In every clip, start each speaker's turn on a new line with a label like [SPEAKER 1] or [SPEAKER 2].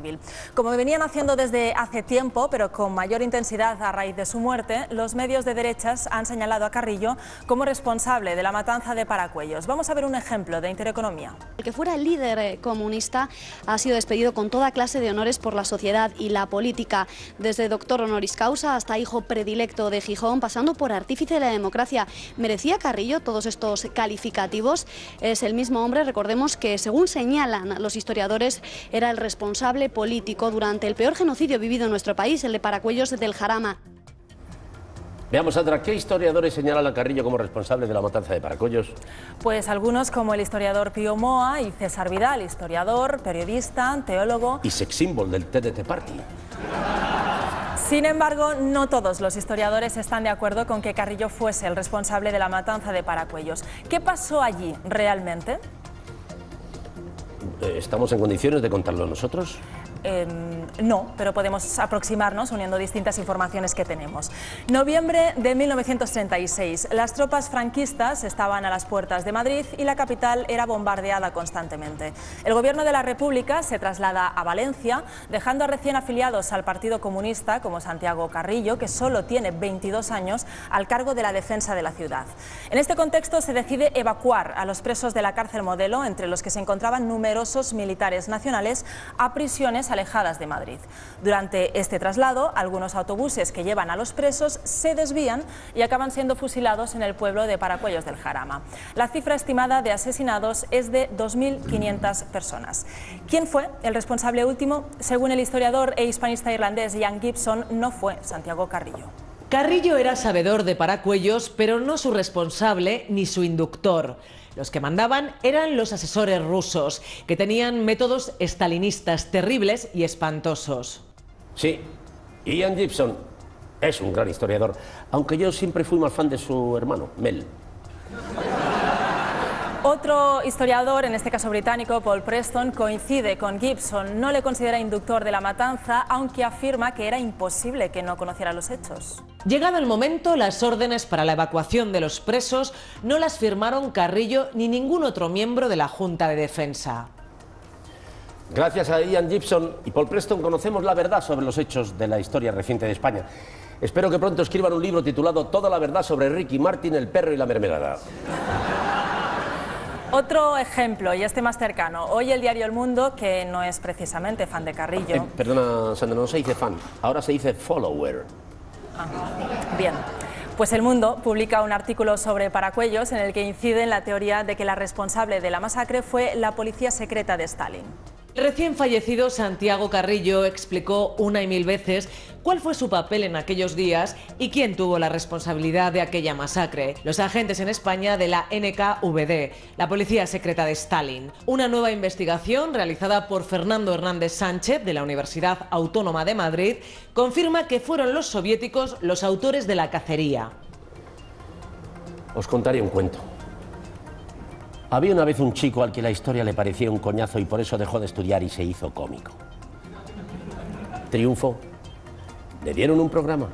[SPEAKER 1] Civil. Como venían haciendo desde hace tiempo, pero con mayor intensidad a raíz de su muerte, los medios de derechas han señalado a Carrillo como responsable de la matanza de Paracuellos. Vamos a ver un ejemplo de Intereconomía.
[SPEAKER 2] El que fuera el líder comunista ha sido despedido con toda clase de honores por la sociedad y la política, desde doctor honoris causa hasta hijo predilecto de Gijón, pasando por artífice de la democracia. ¿Merecía Carrillo todos estos calificativos? Es el mismo hombre, recordemos, que según señalan los historiadores era el responsable político durante el peor genocidio vivido en nuestro país, el de Paracuellos del Jarama.
[SPEAKER 3] Veamos, Sandra, ¿qué historiadores señalan a Carrillo como responsable de la matanza de Paracuellos?
[SPEAKER 1] Pues algunos como el historiador Pío Moa y César Vidal, historiador, periodista, teólogo...
[SPEAKER 3] Y sex symbol del TDT Party.
[SPEAKER 1] Sin embargo, no todos los historiadores están de acuerdo con que Carrillo fuese el responsable de la matanza de Paracuellos. ¿Qué pasó allí realmente?
[SPEAKER 3] ¿Estamos en condiciones de contarlo nosotros?
[SPEAKER 1] No, pero podemos aproximarnos uniendo distintas informaciones que tenemos. Noviembre de 1936. Las tropas franquistas estaban a las puertas de Madrid y la capital era bombardeada constantemente. El gobierno de la República se traslada a Valencia, dejando a recién afiliados al Partido Comunista, como Santiago Carrillo, que solo tiene 22 años, al cargo de la defensa de la ciudad. En este contexto se decide evacuar a los presos de la cárcel Modelo, entre los que se encontraban numerosos militares nacionales, a prisiones alejadas de Madrid. Durante este traslado, algunos autobuses que llevan a los presos se desvían y acaban siendo fusilados en el pueblo de Paracuellos del Jarama. La cifra estimada de asesinados es de 2.500 personas. ¿Quién fue el responsable último? Según el historiador e hispanista irlandés Ian Gibson, no fue Santiago Carrillo.
[SPEAKER 4] Carrillo era sabedor de Paracuellos, pero no su responsable ni su inductor. Los que mandaban eran los asesores rusos, que tenían métodos estalinistas terribles y espantosos.
[SPEAKER 3] Sí, Ian Gibson es un gran historiador, aunque yo siempre fui más fan de su hermano, Mel.
[SPEAKER 1] Otro historiador, en este caso británico, Paul Preston, coincide con Gibson. No le considera inductor de la matanza, aunque afirma que era imposible que no conociera los hechos.
[SPEAKER 4] Llegado el momento, las órdenes para la evacuación de los presos no las firmaron Carrillo ni ningún otro miembro de la Junta de Defensa.
[SPEAKER 3] Gracias a Ian Gibson y Paul Preston conocemos la verdad sobre los hechos de la historia reciente de España. Espero que pronto escriban un libro titulado Toda la verdad sobre Ricky Martin, el perro y la mermelada.
[SPEAKER 1] Otro ejemplo, y este más cercano. Hoy el diario El Mundo, que no es precisamente fan de Carrillo...
[SPEAKER 3] Perdona, Sandra, no se dice fan, ahora se dice follower.
[SPEAKER 1] Bien. Pues El Mundo publica un artículo sobre Paracuellos en el que incide en la teoría de que la responsable de la masacre fue la policía secreta de Stalin.
[SPEAKER 4] El recién fallecido Santiago Carrillo explicó una y mil veces cuál fue su papel en aquellos días y quién tuvo la responsabilidad de aquella masacre. Los agentes en España de la NKVD, la policía secreta de Stalin. Una nueva investigación realizada por Fernando Hernández Sánchez de la Universidad Autónoma de Madrid confirma que fueron los soviéticos los autores de la cacería.
[SPEAKER 3] Os contaré un cuento. Había una vez un chico al que la historia le parecía un coñazo y por eso dejó de estudiar y se hizo cómico. Triunfo. Le dieron un programa.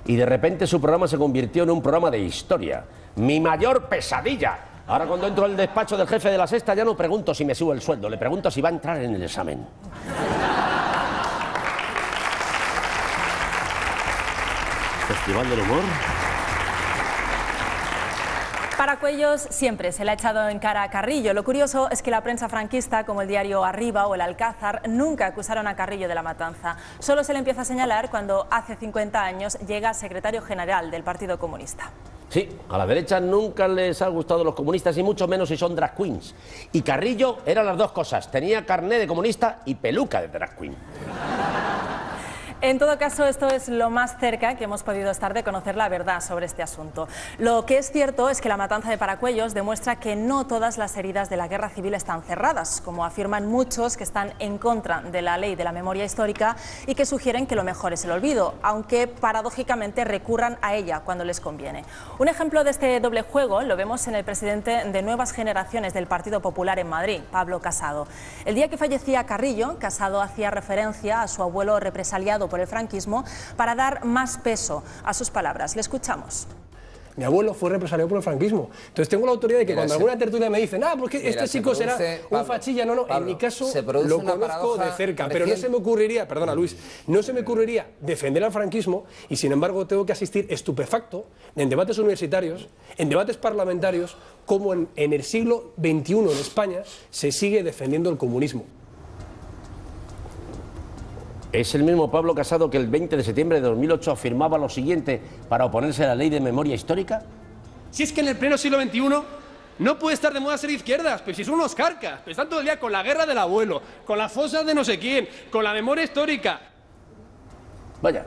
[SPEAKER 3] Y de repente su programa se convirtió en un programa de historia. Mi mayor pesadilla. Ahora cuando entro al despacho del jefe de la Sexta ya no pregunto si me subo el sueldo, le pregunto si va a entrar en el examen. Festival del Humor.
[SPEAKER 1] Paracuellos siempre se le ha echado en cara a Carrillo. Lo curioso es que la prensa franquista, como el diario Arriba o el Alcázar, nunca acusaron a Carrillo de la matanza. Solo se le empieza a señalar cuando hace 50 años llega secretario general del Partido Comunista.
[SPEAKER 3] Sí, a la derecha nunca les han gustado los comunistas y mucho menos si son drag queens. Y Carrillo era las dos cosas, tenía carné de comunista y peluca de drag queen.
[SPEAKER 1] En todo caso, esto es lo más cerca que hemos podido estar de conocer la verdad sobre este asunto. Lo que es cierto es que la matanza de Paracuellos demuestra que no todas las heridas de la guerra civil están cerradas, como afirman muchos que están en contra de la ley de la memoria histórica y que sugieren que lo mejor es el olvido, aunque paradójicamente recurran a ella cuando les conviene. Un ejemplo de este doble juego lo vemos en el presidente de Nuevas Generaciones del Partido Popular en Madrid, Pablo Casado. El día que fallecía Carrillo, Casado hacía referencia a su abuelo represaliado por el franquismo para dar más peso a sus palabras. Le escuchamos.
[SPEAKER 5] Mi abuelo fue represaliado por el franquismo. Entonces tengo la autoridad de que cuando alguna tertulia me dicen, porque este chico será un fachilla, no, en mi caso lo conozco de cerca, pero no se me ocurriría, perdona Luis, no se me ocurriría defender al franquismo y sin embargo tengo que asistir estupefacto en debates universitarios, en debates parlamentarios, como en el siglo XXI en España se sigue defendiendo el comunismo.
[SPEAKER 3] Es el mismo Pablo Casado que el 20 de septiembre de 2008 afirmaba lo siguiente para oponerse a la ley de memoria histórica.
[SPEAKER 5] Si es que en el pleno siglo XXI no puede estar de moda ser izquierdas, pero si son unos carcas, pero están todo el día con la guerra del abuelo, con las fosas de no sé quién, con la memoria histórica.
[SPEAKER 3] Vaya,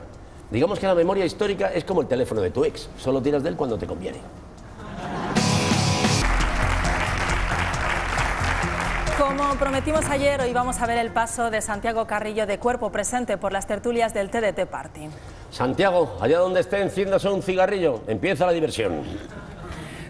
[SPEAKER 3] digamos que la memoria histórica es como el teléfono de tu ex, solo tiras de él cuando te conviene.
[SPEAKER 1] Como prometimos ayer, hoy vamos a ver el paso de Santiago Carrillo de cuerpo presente por las tertulias del TDT Party.
[SPEAKER 3] Santiago, allá donde esté, enciéndase un cigarrillo, empieza la diversión.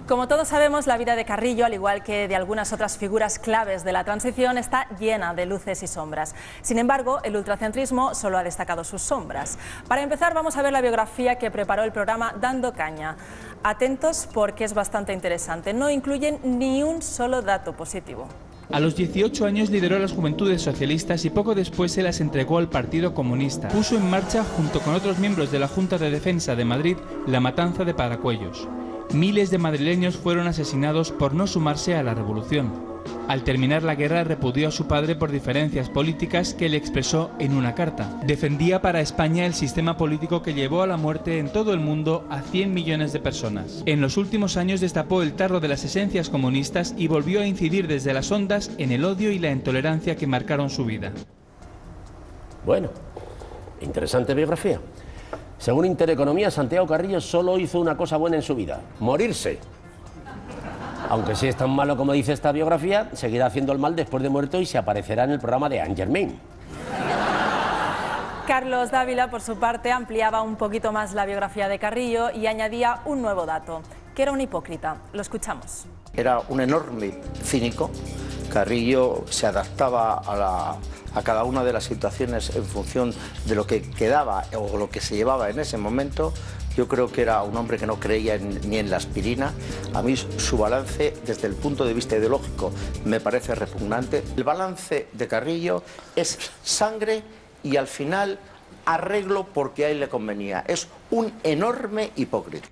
[SPEAKER 1] Como todos sabemos, la vida de Carrillo, al igual que de algunas otras figuras claves de la transición, está llena de luces y sombras. Sin embargo, el ultracentrismo solo ha destacado sus sombras. Para empezar, vamos a ver la biografía que preparó el programa Dando Caña. Atentos porque es bastante interesante. No incluyen ni un solo dato positivo.
[SPEAKER 6] A los 18 años lideró las Juventudes Socialistas y poco después se las entregó al Partido Comunista. Puso en marcha, junto con otros miembros de la Junta de Defensa de Madrid, la matanza de Paracuellos. Miles de madrileños fueron asesinados por no sumarse a la revolución. Al terminar la guerra repudió a su padre por diferencias políticas que le expresó en una carta. Defendía para España el sistema político que llevó a la muerte en todo el mundo a 100 millones de personas. En los últimos años destapó el tarro de las esencias comunistas y volvió a incidir desde las ondas en el odio y la intolerancia que marcaron su vida.
[SPEAKER 3] Bueno, interesante biografía. Según Intereconomía, Santiago Carrillo solo hizo una cosa buena en su vida: morirse. Aunque si es tan malo como dice esta biografía, seguirá haciendo el mal después de muerto y se aparecerá en el programa de Anne Germain.
[SPEAKER 1] Carlos Dávila, por su parte, ampliaba un poquito más la biografía de Carrillo y añadía un nuevo dato, que era un hipócrita. Lo escuchamos.
[SPEAKER 7] Era un enorme cínico. Carrillo se adaptaba a cada una de las situaciones en función de lo que quedaba o lo que se llevaba en ese momento. Yo creo que era un hombre que no creía ni en la aspirina. A mí su balance, desde el punto de vista ideológico, me parece repugnante. El balance de Carrillo es sangre y al final arreglo porque a él le convenía. Es un enorme hipócrita.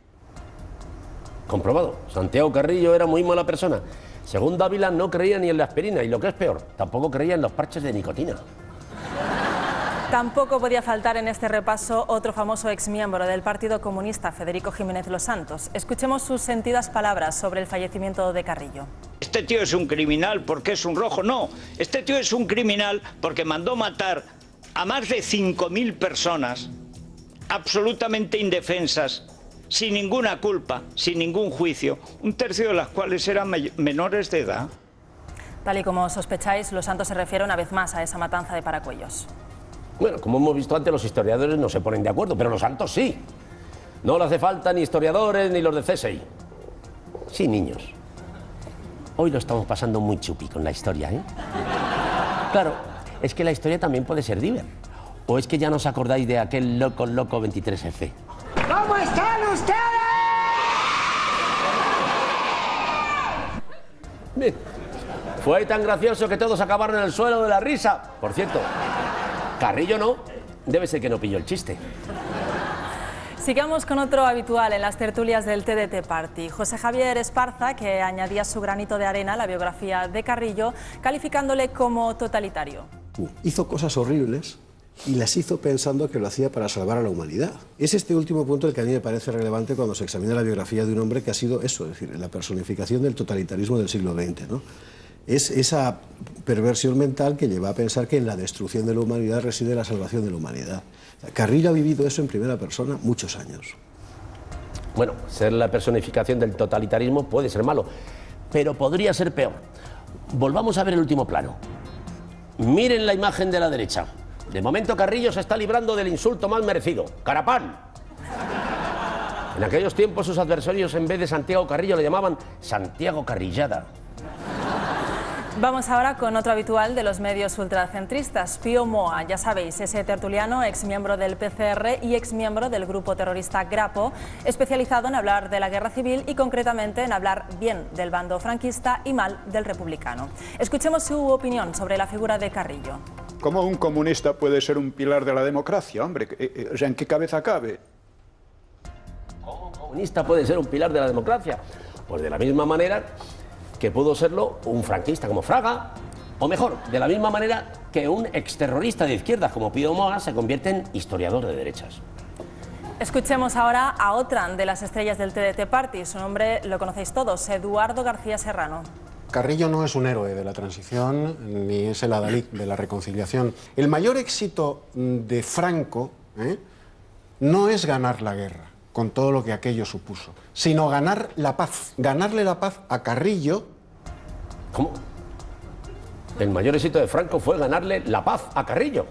[SPEAKER 3] Comprobado, Santiago Carrillo era muy mala persona. Según Dávila, no creía ni en la aspirina y, lo que es peor, tampoco creía en los parches de nicotina.
[SPEAKER 1] Tampoco podía faltar en este repaso otro famoso exmiembro del Partido Comunista, Federico Jiménez Los Santos. Escuchemos sus sentidas palabras sobre el fallecimiento de Carrillo.
[SPEAKER 8] Este tío es un criminal porque es un rojo. No, este tío es un criminal porque mandó matar a más de 5.000 personas absolutamente indefensas, sin ninguna culpa, sin ningún juicio, un tercio de las cuales eran menores de edad.
[SPEAKER 1] Tal y como sospecháis, Los Santos se refiere una vez más a esa matanza de Paracuellos.
[SPEAKER 3] Bueno, como hemos visto antes, los historiadores no se ponen de acuerdo, pero Los Santos sí. No le hace falta ni historiadores ni los de CSI. Sí, niños. Hoy lo estamos pasando muy chupi con la historia, ¿eh? Claro, es que la historia también puede ser diver. ¿O es que ya no os acordáis de aquel loco 23F?
[SPEAKER 9] ¿Cómo están ustedes?
[SPEAKER 3] Bien. Fue tan gracioso que todos acabaron en el suelo de la risa. Por cierto, Carrillo no, debe ser que no pilló el chiste.
[SPEAKER 1] Sigamos con otro habitual en las tertulias del TDT Party, José Javier Esparza, que añadía su granito de arena a la biografía de Carrillo, calificándole como totalitario.
[SPEAKER 10] Hizo cosas horribles y las hizo pensando que lo hacía para salvar a la humanidad. Es este último punto el que a mí me parece relevante cuando se examina la biografía de un hombre que ha sido eso, es decir, la personificación del totalitarismo del siglo XX, ¿no? Es esa perversión mental que lleva a pensar que en la destrucción de la humanidad reside la salvación de la humanidad. Carrillo ha vivido eso en primera persona muchos años.
[SPEAKER 3] Bueno, ser la personificación del totalitarismo puede ser malo, pero podría ser peor. Volvamos a ver el último plano. Miren la imagen de la derecha. De momento Carrillo se está librando del insulto más merecido. ¡Carapán! En aquellos tiempos sus adversarios, en vez de Santiago Carrillo, le llamaban Santiago Carrillada.
[SPEAKER 1] Vamos ahora con otro habitual de los medios ultracentristas, Pío Moa, ya sabéis, ese tertuliano, exmiembro del PCR y exmiembro del grupo terrorista Grapo, especializado en hablar de la guerra civil y concretamente en hablar bien del bando franquista y mal del republicano. Escuchemos su opinión sobre la figura de Carrillo.
[SPEAKER 11] ¿Cómo un comunista puede ser un pilar de la democracia, hombre? O sea, ¿en qué cabeza cabe?
[SPEAKER 3] ¿Cómo un comunista puede ser un pilar de la democracia? Pues de la misma manera que pudo serlo un franquista como Fraga, o mejor, de la misma manera que un exterrorista de izquierdas como Pío Moa se convierte en historiador de derechas.
[SPEAKER 1] Escuchemos ahora a otra de las estrellas del TDT Party, su nombre lo conocéis todos, Eduardo García Serrano.
[SPEAKER 12] Carrillo no es un héroe de la transición, ni es el adalid de la reconciliación. El mayor éxito de Franco no es ganar la guerra, con todo lo que aquello supuso, sino ganar la paz, ganarle la paz a Carrillo.
[SPEAKER 3] ¿Cómo? El mayor éxito de Franco fue ganarle la paz a Carrillo.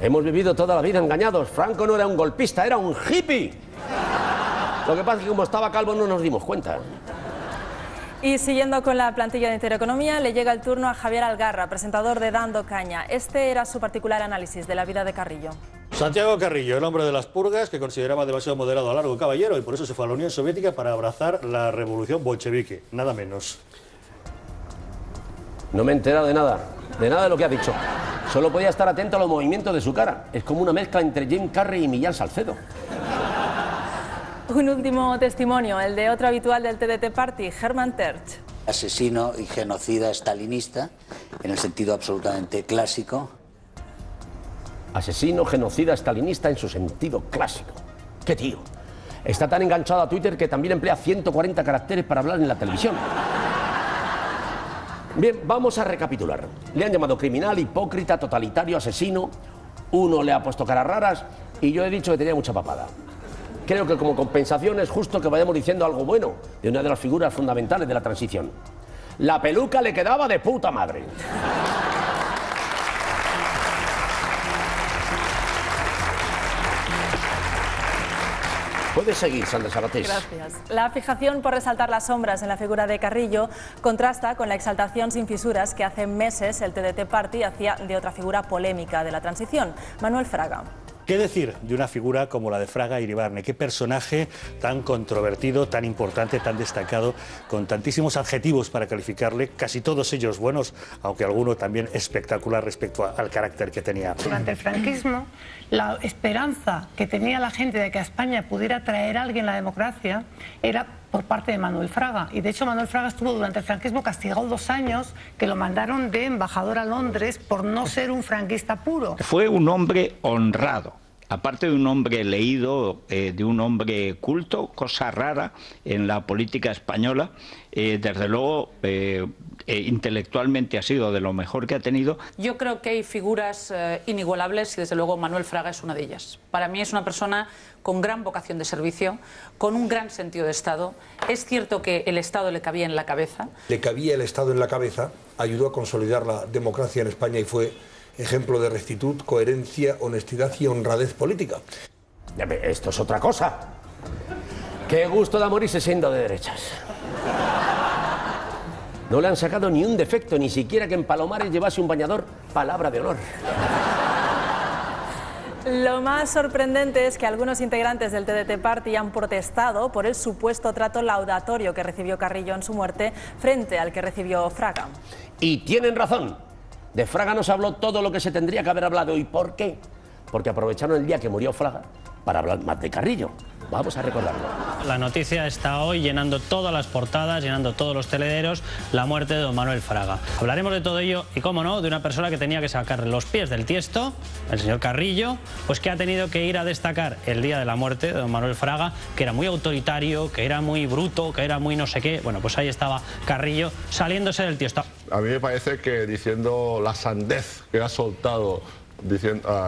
[SPEAKER 3] Hemos vivido toda la vida engañados. Franco no era un golpista, era un hippie. Lo que pasa es que como estaba calvo no nos dimos cuenta.
[SPEAKER 1] Y siguiendo con la plantilla de Intereconomía, le llega el turno a Javier Algarra, presentador de Dando Caña. Este era su particular análisis de la vida de Carrillo.
[SPEAKER 13] Santiago Carrillo, el hombre de las purgas, que consideraba demasiado moderado a Largo Caballero y por eso se fue a la Unión Soviética para abrazar la revolución bolchevique, nada menos.
[SPEAKER 3] No me he enterado de nada de lo que ha dicho. Solo podía estar atento a los movimientos de su cara. Es como una mezcla entre Jim Carrey y Millán Salcedo.
[SPEAKER 1] Un último testimonio, el de otro habitual del TDT Party, Hermann Tertsch.
[SPEAKER 14] Asesino y genocida stalinista, en el sentido absolutamente clásico.
[SPEAKER 3] Asesino, genocida, stalinista en su sentido clásico. ¡Qué tío! Está tan enganchado a Twitter que también emplea 140 caracteres para hablar en la televisión. Bien, vamos a recapitular. Le han llamado criminal, hipócrita, totalitario, asesino. Uno le ha puesto caras raras y yo he dicho que tenía mucha papada. Creo que como compensación es justo que vayamos diciendo algo bueno de una de las figuras fundamentales de la transición. La peluca le quedaba de puta madre. Puedes seguir, Sandra Sabatés.
[SPEAKER 1] Gracias. La fijación por resaltar las sombras en la figura de Carrillo contrasta con la exaltación sin fisuras que hace meses el TDT Party hacía de otra figura polémica de la transición, Manuel Fraga.
[SPEAKER 13] ¿Qué decir de una figura como la de Fraga Iribarne? Qué personaje tan controvertido, tan importante, tan destacado, con tantísimos adjetivos para calificarle, casi todos ellos buenos, aunque alguno también espectacular respecto al carácter que tenía.
[SPEAKER 15] Durante el franquismo, la esperanza que tenía la gente de que a España pudiera traer a alguien la democracia era por parte de Manuel Fraga. Y de hecho Manuel Fraga estuvo durante el franquismo castigado 2 años, que lo mandaron de embajador a Londres por no ser un franquista puro.
[SPEAKER 8] Fue un hombre honrado. Aparte de un hombre leído, de un hombre culto, cosa rara en la política española, desde luego intelectualmente ha sido de lo mejor que ha tenido.
[SPEAKER 16] Yo creo que hay figuras inigualables y desde luego Manuel Fraga es una de ellas. Para mí es una persona con gran vocación de servicio, con un gran sentido de Estado. Es cierto que el Estado le cabía en la cabeza.
[SPEAKER 17] Le cabía el Estado en la cabeza, ayudó a consolidar la democracia en España y fue ejemplo de rectitud, coherencia, honestidad y honradez política.
[SPEAKER 3] Esto es otra cosa. Qué gusto da morirse siendo de derechas. No le han sacado ni un defecto, ni siquiera que en Palomares llevase un bañador. Palabra de honor.
[SPEAKER 1] Lo más sorprendente es que algunos integrantes del TDT Party han protestado por el supuesto trato laudatorio que recibió Carrillo en su muerte frente al que recibió Fraga.
[SPEAKER 3] Y tienen razón. De Fraga no se habló todo lo que se tendría que haber hablado. ¿Y por qué? Porque aprovecharon el día que murió Fraga para hablar más de Carrillo. Vamos a recordarlo.
[SPEAKER 18] La noticia está hoy llenando todas las portadas, llenando todos los telederos, la muerte de don Manuel Fraga. Hablaremos de todo ello y, cómo no, de una persona que tenía que sacar los pies del tiesto, el señor Carrillo, pues que ha tenido que ir a destacar el día de la muerte de don Manuel Fraga, que era muy autoritario, que era muy bruto, que era muy no sé qué. Bueno, pues ahí estaba Carrillo saliéndose del tiesto.
[SPEAKER 19] A mí me parece que diciendo la sandez que ha soltado,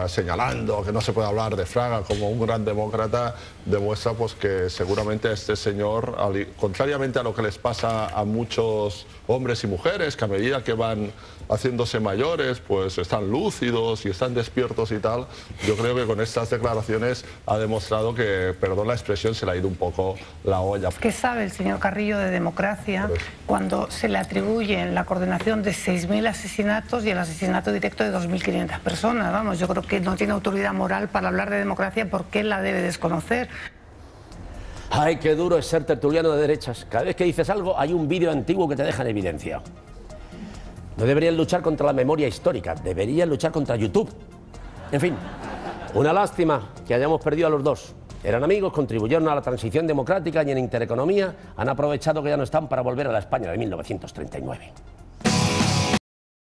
[SPEAKER 19] señalando que no se puede hablar de Fraga como un gran demócrata, demuestra pues que seguramente este señor, contrariamente a lo que les pasa a muchos hombres y mujeres, que a medida que van haciéndose mayores, pues están lúcidos y están despiertos y tal. Yo creo que con estas declaraciones ha demostrado que, perdón la expresión, se le ha ido un poco la olla.
[SPEAKER 15] ¿Qué sabe el señor Carrillo de democracia cuando se le atribuye la coordinación de 6.000 asesinatos y el asesinato directo de 2.500 personas? Vamos, yo creo que no tiene autoridad moral para hablar de democracia porque él la debe desconocer.
[SPEAKER 3] Ay, qué duro es ser tertuliano de derechas. Cada vez que dices algo hay un vídeo antiguo que te deja en evidencia. No deberían luchar contra la memoria histórica, deberían luchar contra YouTube. En fin, una lástima que hayamos perdido a los dos. Eran amigos, contribuyeron a la transición democrática y en intereconomía han aprovechado que ya no están para volver a la España de 1939.